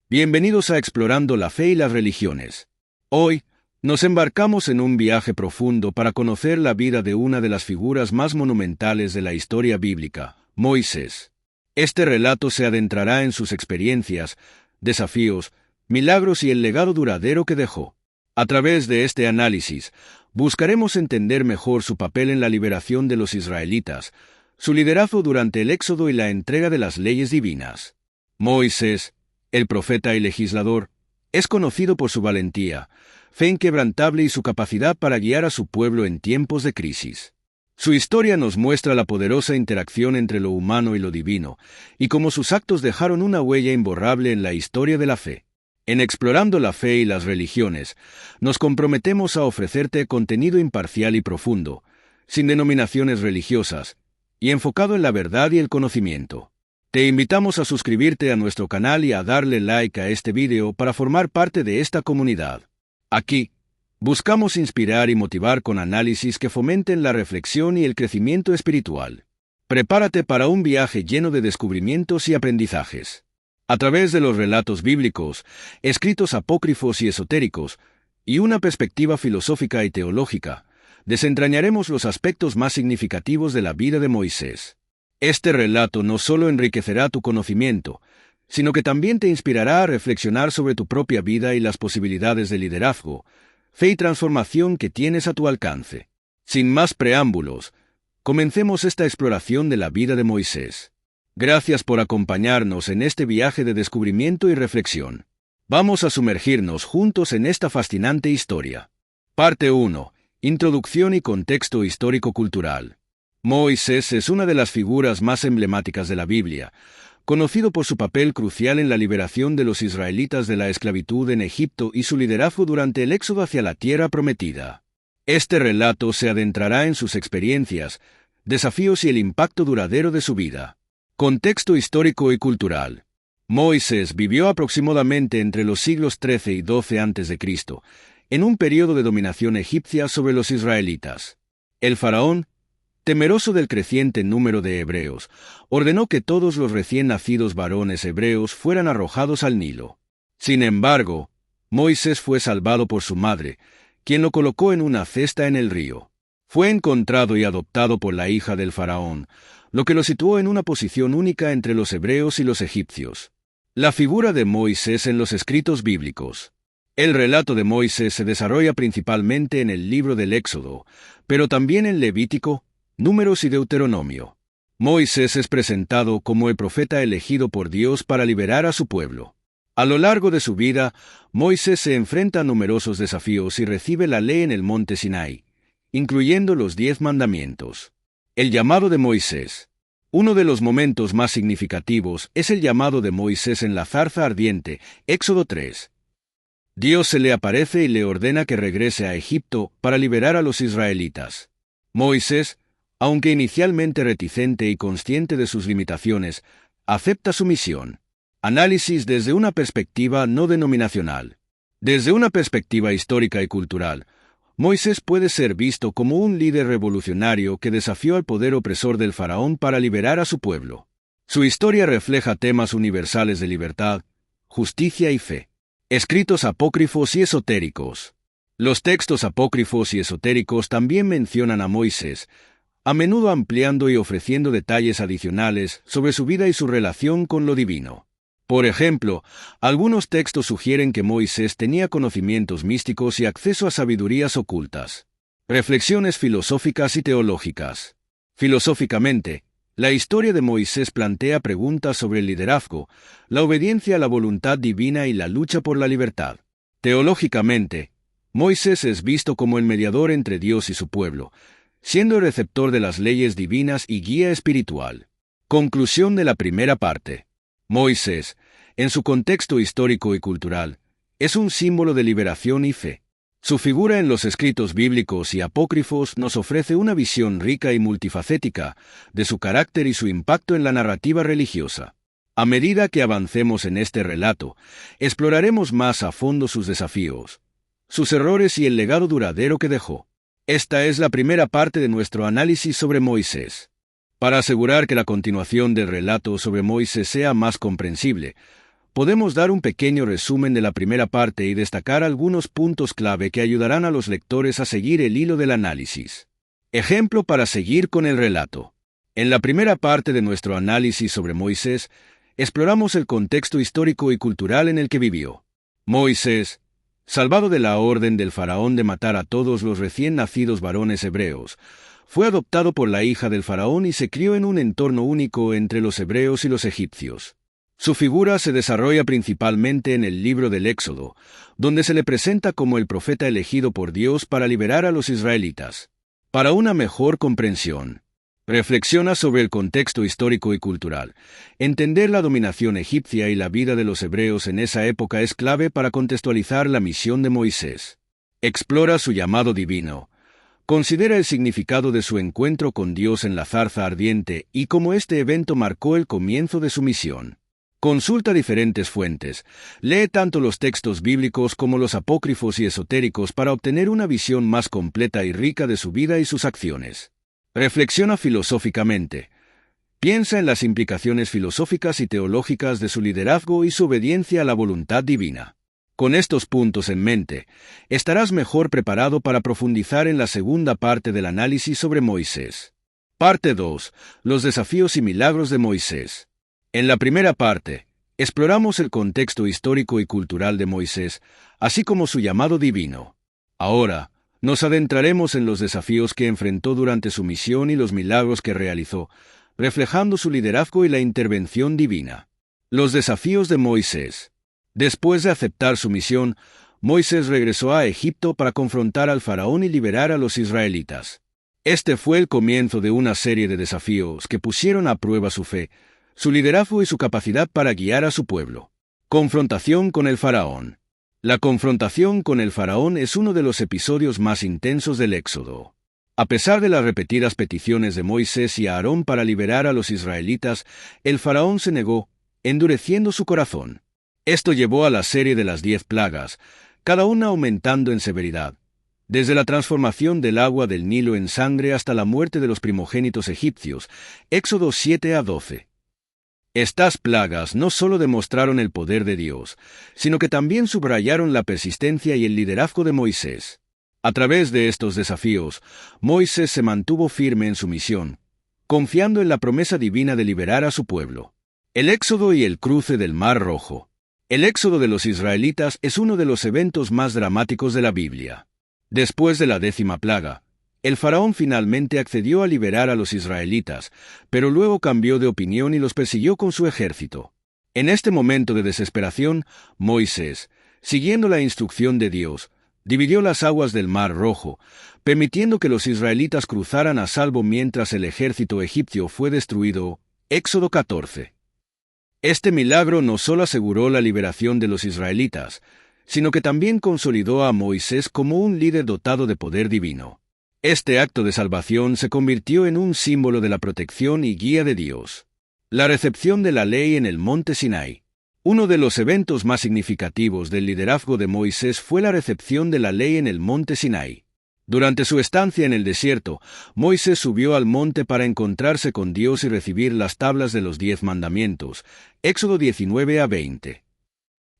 Bienvenidos a Explorando la Fe y las Religiones. Hoy, nos embarcamos en un viaje profundo para conocer la vida de una de las figuras más monumentales de la historia bíblica, Moisés. Este relato se adentrará en sus experiencias, desafíos, milagros y el legado duradero que dejó. A través de este análisis, buscaremos entender mejor su papel en la liberación de los israelitas, su liderazgo durante el Éxodo y la entrega de las leyes divinas. Moisés, el profeta y legislador, es conocido por su valentía, fe inquebrantable y su capacidad para guiar a su pueblo en tiempos de crisis. Su historia nos muestra la poderosa interacción entre lo humano y lo divino, y cómo sus actos dejaron una huella imborrable en la historia de la fe. En Explorando la Fe y las Religiones, nos comprometemos a ofrecerte contenido imparcial y profundo, sin denominaciones religiosas, y enfocado en la verdad y el conocimiento. Te invitamos a suscribirte a nuestro canal y a darle like a este video para formar parte de esta comunidad. Aquí, buscamos inspirar y motivar con análisis que fomenten la reflexión y el crecimiento espiritual. Prepárate para un viaje lleno de descubrimientos y aprendizajes. A través de los relatos bíblicos, escritos apócrifos y esotéricos, y una perspectiva filosófica y teológica, desentrañaremos los aspectos más significativos de la vida de Moisés. Este relato no solo enriquecerá tu conocimiento, sino que también te inspirará a reflexionar sobre tu propia vida y las posibilidades de liderazgo, fe y transformación que tienes a tu alcance. Sin más preámbulos, comencemos esta exploración de la vida de Moisés. Gracias por acompañarnos en este viaje de descubrimiento y reflexión. Vamos a sumergirnos juntos en esta fascinante historia. Parte 1. Introducción y contexto histórico-cultural. Moisés es una de las figuras más emblemáticas de la Biblia, conocido por su papel crucial en la liberación de los israelitas de la esclavitud en Egipto y su liderazgo durante el éxodo hacia la tierra prometida. Este relato se adentrará en sus experiencias, desafíos y el impacto duradero de su vida. Contexto histórico y cultural. Moisés vivió aproximadamente entre los siglos XIII y XII a.C., en un periodo de dominación egipcia sobre los israelitas. El faraón, temeroso del creciente número de hebreos, ordenó que todos los recién nacidos varones hebreos fueran arrojados al Nilo. Sin embargo, Moisés fue salvado por su madre, quien lo colocó en una cesta en el río. Fue encontrado y adoptado por la hija del faraón, lo que lo situó en una posición única entre los hebreos y los egipcios. La figura de Moisés en los escritos bíblicos. El relato de Moisés se desarrolla principalmente en el libro del Éxodo, pero también en Levítico, Números y Deuteronomio. Moisés es presentado como el profeta elegido por Dios para liberar a su pueblo. A lo largo de su vida, Moisés se enfrenta a numerosos desafíos y recibe la ley en el monte Sinai, incluyendo los 10 mandamientos. El llamado de Moisés. Uno de los momentos más significativos es el llamado de Moisés en la zarza ardiente, Éxodo 3. Dios se le aparece y le ordena que regrese a Egipto para liberar a los israelitas. Moisés, aunque inicialmente reticente y consciente de sus limitaciones, acepta su misión. Análisis desde una perspectiva no denominacional. Desde una perspectiva histórica y cultural, Moisés puede ser visto como un líder revolucionario que desafió al poder opresor del faraón para liberar a su pueblo. Su historia refleja temas universales de libertad, justicia y fe. Escritos apócrifos y esotéricos. Los textos apócrifos y esotéricos también mencionan a Moisés, a menudo ampliando y ofreciendo detalles adicionales sobre su vida y su relación con lo divino. Por ejemplo, algunos textos sugieren que Moisés tenía conocimientos místicos y acceso a sabidurías ocultas. Reflexiones filosóficas y teológicas. Filosóficamente, la historia de Moisés plantea preguntas sobre el liderazgo, la obediencia a la voluntad divina y la lucha por la libertad. Teológicamente, Moisés es visto como el mediador entre Dios y su pueblo, siendo el receptor de las leyes divinas y guía espiritual. Conclusión de la primera parte. Moisés, en su contexto histórico y cultural, es un símbolo de liberación y fe. Su figura en los escritos bíblicos y apócrifos nos ofrece una visión rica y multifacética de su carácter y su impacto en la narrativa religiosa. A medida que avancemos en este relato, exploraremos más a fondo sus desafíos, sus errores y el legado duradero que dejó. Esta es la primera parte de nuestro análisis sobre Moisés. Para asegurar que la continuación del relato sobre Moisés sea más comprensible, podemos dar un pequeño resumen de la primera parte y destacar algunos puntos clave que ayudarán a los lectores a seguir el hilo del análisis. Ejemplo para seguir con el relato. En la primera parte de nuestro análisis sobre Moisés, exploramos el contexto histórico y cultural en el que vivió. Moisés, salvado de la orden del faraón de matar a todos los recién nacidos varones hebreos, fue adoptado por la hija del faraón y se crió en un entorno único entre los hebreos y los egipcios. Su figura se desarrolla principalmente en el libro del Éxodo, donde se le presenta como el profeta elegido por Dios para liberar a los israelitas. Para una mejor comprensión, reflexiona sobre el contexto histórico y cultural. Entender la dominación egipcia y la vida de los hebreos en esa época es clave para contextualizar la misión de Moisés. Explora su llamado divino. Considera el significado de su encuentro con Dios en la zarza ardiente y cómo este evento marcó el comienzo de su misión. Consulta diferentes fuentes. Lee tanto los textos bíblicos como los apócrifos y esotéricos para obtener una visión más completa y rica de su vida y sus acciones. Reflexiona filosóficamente. Piensa en las implicaciones filosóficas y teológicas de su liderazgo y su obediencia a la voluntad divina. Con estos puntos en mente, estarás mejor preparado para profundizar en la segunda parte del análisis sobre Moisés. Parte 2. Los desafíos y milagros de Moisés. En la primera parte, exploramos el contexto histórico y cultural de Moisés, así como su llamado divino. Ahora, nos adentraremos en los desafíos que enfrentó durante su misión y los milagros que realizó, reflejando su liderazgo y la intervención divina. Los desafíos de Moisés. Después de aceptar su misión, Moisés regresó a Egipto para confrontar al faraón y liberar a los israelitas. Este fue el comienzo de una serie de desafíos que pusieron a prueba su fe, su liderazgo y su capacidad para guiar a su pueblo. Confrontación con el faraón. La confrontación con el faraón es uno de los episodios más intensos del Éxodo. A pesar de las repetidas peticiones de Moisés y Aarón para liberar a los israelitas, el faraón se negó, endureciendo su corazón. Esto llevó a la serie de las 10 plagas, cada una aumentando en severidad, desde la transformación del agua del Nilo en sangre hasta la muerte de los primogénitos egipcios, Éxodo 7 a 12. Estas plagas no solo demostraron el poder de Dios, sino que también subrayaron la persistencia y el liderazgo de Moisés. A través de estos desafíos, Moisés se mantuvo firme en su misión, confiando en la promesa divina de liberar a su pueblo. El Éxodo y el cruce del Mar Rojo. El éxodo de los israelitas es uno de los eventos más dramáticos de la Biblia. Después de la 10ª plaga, el faraón finalmente accedió a liberar a los israelitas, pero luego cambió de opinión y los persiguió con su ejército. En este momento de desesperación, Moisés, siguiendo la instrucción de Dios, dividió las aguas del Mar Rojo, permitiendo que los israelitas cruzaran a salvo mientras el ejército egipcio fue destruido. Éxodo 14. Este milagro no solo aseguró la liberación de los israelitas, sino que también consolidó a Moisés como un líder dotado de poder divino. Este acto de salvación se convirtió en un símbolo de la protección y guía de Dios. La recepción de la ley en el monte Sinai. Uno de los eventos más significativos del liderazgo de Moisés fue la recepción de la ley en el monte Sinai. Durante su estancia en el desierto, Moisés subió al monte para encontrarse con Dios y recibir las tablas de los 10 mandamientos, Éxodo 19 a 20.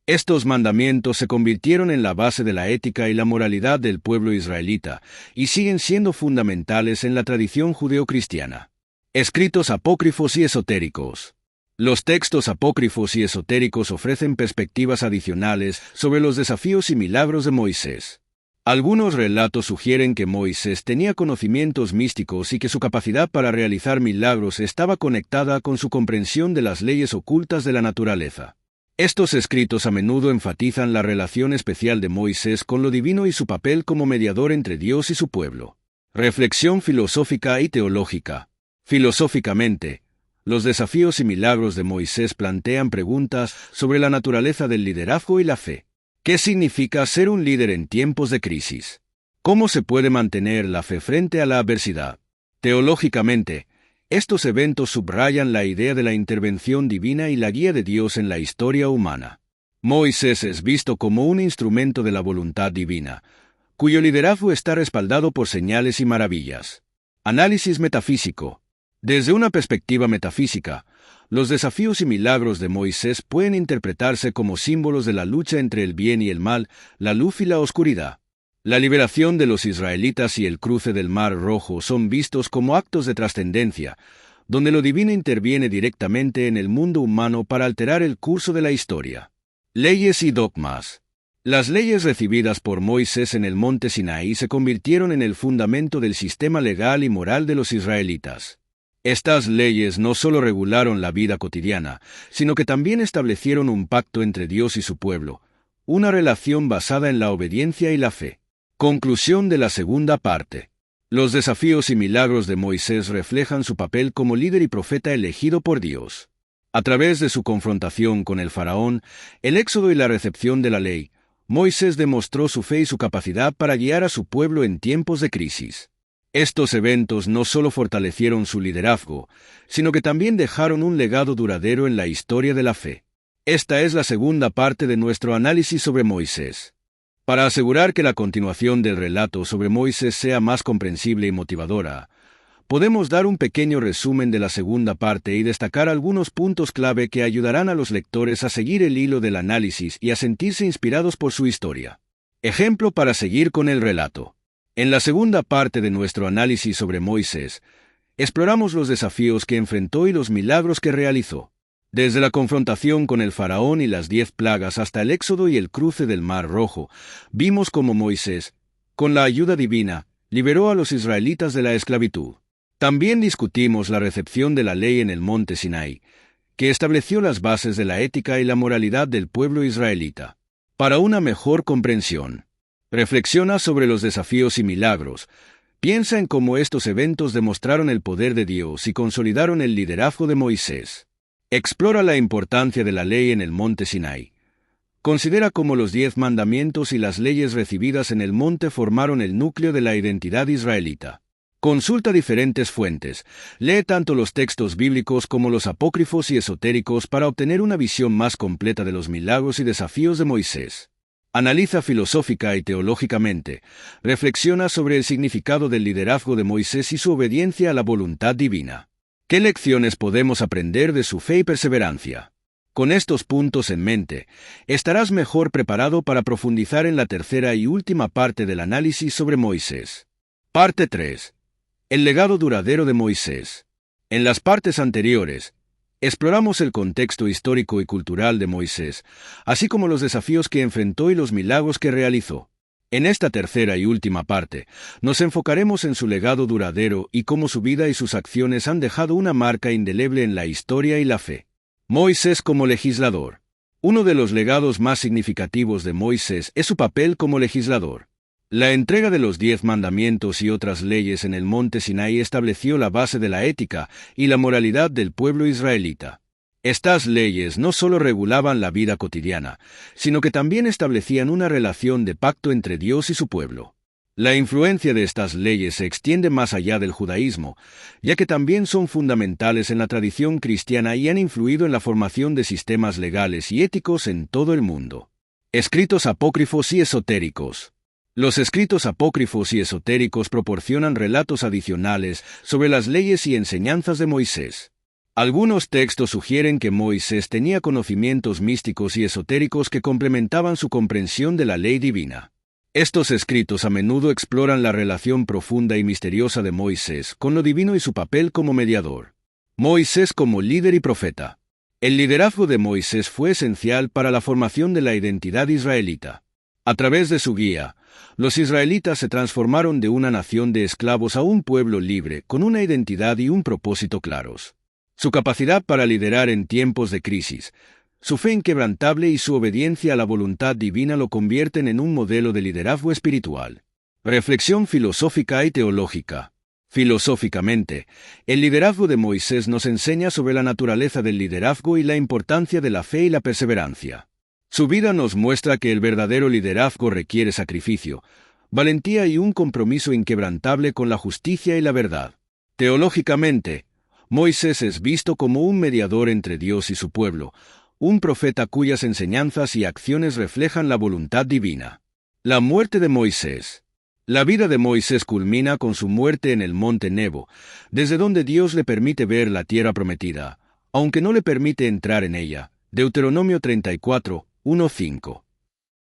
Estos mandamientos se convirtieron en la base de la ética y la moralidad del pueblo israelita, y siguen siendo fundamentales en la tradición judeocristiana. Escritos apócrifos y esotéricos. Los textos apócrifos y esotéricos ofrecen perspectivas adicionales sobre los desafíos y milagros de Moisés. Algunos relatos sugieren que Moisés tenía conocimientos místicos y que su capacidad para realizar milagros estaba conectada con su comprensión de las leyes ocultas de la naturaleza. Estos escritos a menudo enfatizan la relación especial de Moisés con lo divino y su papel como mediador entre Dios y su pueblo. Reflexión filosófica y teológica. Filosóficamente, los desafíos y milagros de Moisés plantean preguntas sobre la naturaleza del liderazgo y la fe. ¿Qué significa ser un líder en tiempos de crisis? ¿Cómo se puede mantener la fe frente a la adversidad? Teológicamente, estos eventos subrayan la idea de la intervención divina y la guía de Dios en la historia humana. Moisés es visto como un instrumento de la voluntad divina, cuyo liderazgo está respaldado por señales y maravillas. Análisis metafísico. Desde una perspectiva metafísica, Los desafíos y milagros de Moisés pueden interpretarse como símbolos de la lucha entre el bien y el mal, la luz y la oscuridad. La liberación de los israelitas y el cruce del Mar Rojo son vistos como actos de trascendencia, donde lo divino interviene directamente en el mundo humano para alterar el curso de la historia. Leyes y dogmas. Las leyes recibidas por Moisés en el monte Sinaí se convirtieron en el fundamento del sistema legal y moral de los israelitas. Estas leyes no solo regularon la vida cotidiana, sino que también establecieron un pacto entre Dios y su pueblo, una relación basada en la obediencia y la fe. Conclusión de la segunda parte. Los desafíos y milagros de Moisés reflejan su papel como líder y profeta elegido por Dios. A través de su confrontación con el faraón, el éxodo y la recepción de la ley, Moisés demostró su fe y su capacidad para guiar a su pueblo en tiempos de crisis. Estos eventos no solo fortalecieron su liderazgo, sino que también dejaron un legado duradero en la historia de la fe. Esta es la segunda parte de nuestro análisis sobre Moisés. Para asegurar que la continuación del relato sobre Moisés sea más comprensible y motivadora, podemos dar un pequeño resumen de la segunda parte y destacar algunos puntos clave que ayudarán a los lectores a seguir el hilo del análisis y a sentirse inspirados por su historia. Ejemplo para seguir con el relato. En la segunda parte de nuestro análisis sobre Moisés, exploramos los desafíos que enfrentó y los milagros que realizó. Desde la confrontación con el faraón y las 10 plagas hasta el éxodo y el cruce del Mar Rojo, vimos cómo Moisés, con la ayuda divina, liberó a los israelitas de la esclavitud. También discutimos la recepción de la ley en el monte Sinaí, que estableció las bases de la ética y la moralidad del pueblo israelita. Para una mejor comprensión, reflexiona sobre los desafíos y milagros. Piensa en cómo estos eventos demostraron el poder de Dios y consolidaron el liderazgo de Moisés. Explora la importancia de la ley en el monte Sinaí. Considera cómo los 10 mandamientos y las leyes recibidas en el monte formaron el núcleo de la identidad israelita. Consulta diferentes fuentes. Lee tanto los textos bíblicos como los apócrifos y esotéricos para obtener una visión más completa de los milagros y desafíos de Moisés. Analiza filosófica y teológicamente. Reflexiona sobre el significado del liderazgo de Moisés y su obediencia a la voluntad divina. ¿Qué lecciones podemos aprender de su fe y perseverancia? Con estos puntos en mente, estarás mejor preparado para profundizar en la tercera y última parte del análisis sobre Moisés. Parte 3. El legado duradero de Moisés. En las partes anteriores, exploramos el contexto histórico y cultural de Moisés, así como los desafíos que enfrentó y los milagros que realizó. En esta tercera y última parte, nos enfocaremos en su legado duradero y cómo su vida y sus acciones han dejado una marca indeleble en la historia y la fe. Moisés como legislador. Uno de los legados más significativos de Moisés es su papel como legislador. La entrega de los 10 mandamientos y otras leyes en el monte Sinaí estableció la base de la ética y la moralidad del pueblo israelita. Estas leyes no solo regulaban la vida cotidiana, sino que también establecían una relación de pacto entre Dios y su pueblo. La influencia de estas leyes se extiende más allá del judaísmo, ya que también son fundamentales en la tradición cristiana y han influido en la formación de sistemas legales y éticos en todo el mundo. Escritos apócrifos y esotéricos. Los escritos apócrifos y esotéricos proporcionan relatos adicionales sobre las leyes y enseñanzas de Moisés. Algunos textos sugieren que Moisés tenía conocimientos místicos y esotéricos que complementaban su comprensión de la ley divina. Estos escritos a menudo exploran la relación profunda y misteriosa de Moisés con lo divino y su papel como mediador. Moisés como líder y profeta. El liderazgo de Moisés fue esencial para la formación de la identidad israelita. A través de su guía, los israelitas se transformaron de una nación de esclavos a un pueblo libre con una identidad y un propósito claros. Su capacidad para liderar en tiempos de crisis, su fe inquebrantable y su obediencia a la voluntad divina lo convierten en un modelo de liderazgo espiritual. Reflexión filosófica y teológica. Filosóficamente, el liderazgo de Moisés nos enseña sobre la naturaleza del liderazgo y la importancia de la fe y la perseverancia. Su vida nos muestra que el verdadero liderazgo requiere sacrificio, valentía y un compromiso inquebrantable con la justicia y la verdad. Teológicamente, Moisés es visto como un mediador entre Dios y su pueblo, un profeta cuyas enseñanzas y acciones reflejan la voluntad divina. La muerte de Moisés. La vida de Moisés culmina con su muerte en el monte Nebo, desde donde Dios le permite ver la tierra prometida, aunque no le permite entrar en ella. Deuteronomio 34, 1-5.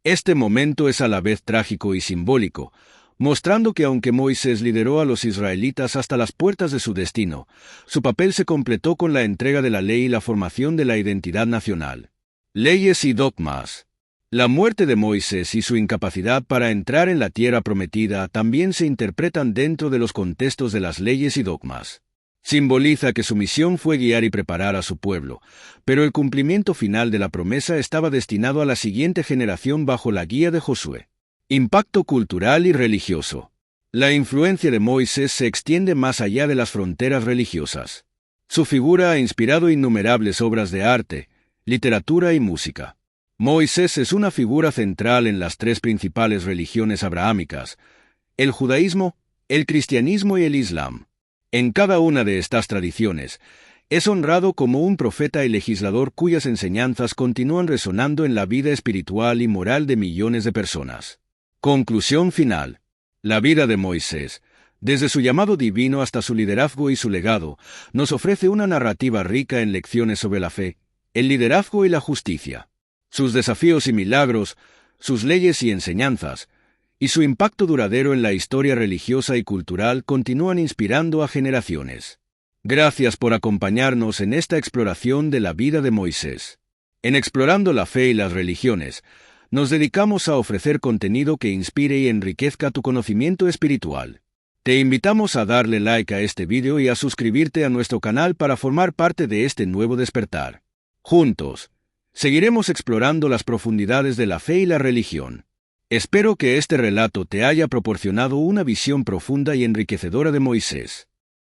Este momento es a la vez trágico y simbólico, mostrando que aunque Moisés lideró a los israelitas hasta las puertas de su destino, su papel se completó con la entrega de la ley y la formación de la identidad nacional. Leyes y dogmas. La muerte de Moisés y su incapacidad para entrar en la tierra prometida también se interpretan dentro de los contextos de las leyes y dogmas. Simboliza que su misión fue guiar y preparar a su pueblo, pero el cumplimiento final de la promesa estaba destinado a la siguiente generación bajo la guía de Josué. Impacto cultural y religioso. La influencia de Moisés se extiende más allá de las fronteras religiosas. Su figura ha inspirado innumerables obras de arte, literatura y música. Moisés es una figura central en las tres principales religiones abrahámicas: el judaísmo, el cristianismo y el islam. En cada una de estas tradiciones, es honrado como un profeta y legislador cuyas enseñanzas continúan resonando en la vida espiritual y moral de millones de personas. Conclusión final. La vida de Moisés, desde su llamado divino hasta su liderazgo y su legado, nos ofrece una narrativa rica en lecciones sobre la fe, el liderazgo y la justicia. Sus desafíos y milagros, sus leyes y enseñanzas, y su impacto duradero en la historia religiosa y cultural continúan inspirando a generaciones. Gracias por acompañarnos en esta exploración de la vida de Moisés. En Explorando la Fe y las Religiones, nos dedicamos a ofrecer contenido que inspire y enriquezca tu conocimiento espiritual. Te invitamos a darle like a este video y a suscribirte a nuestro canal para formar parte de este nuevo despertar. Juntos, seguiremos explorando las profundidades de la fe y la religión. Espero que este relato te haya proporcionado una visión profunda y enriquecedora de Moisés.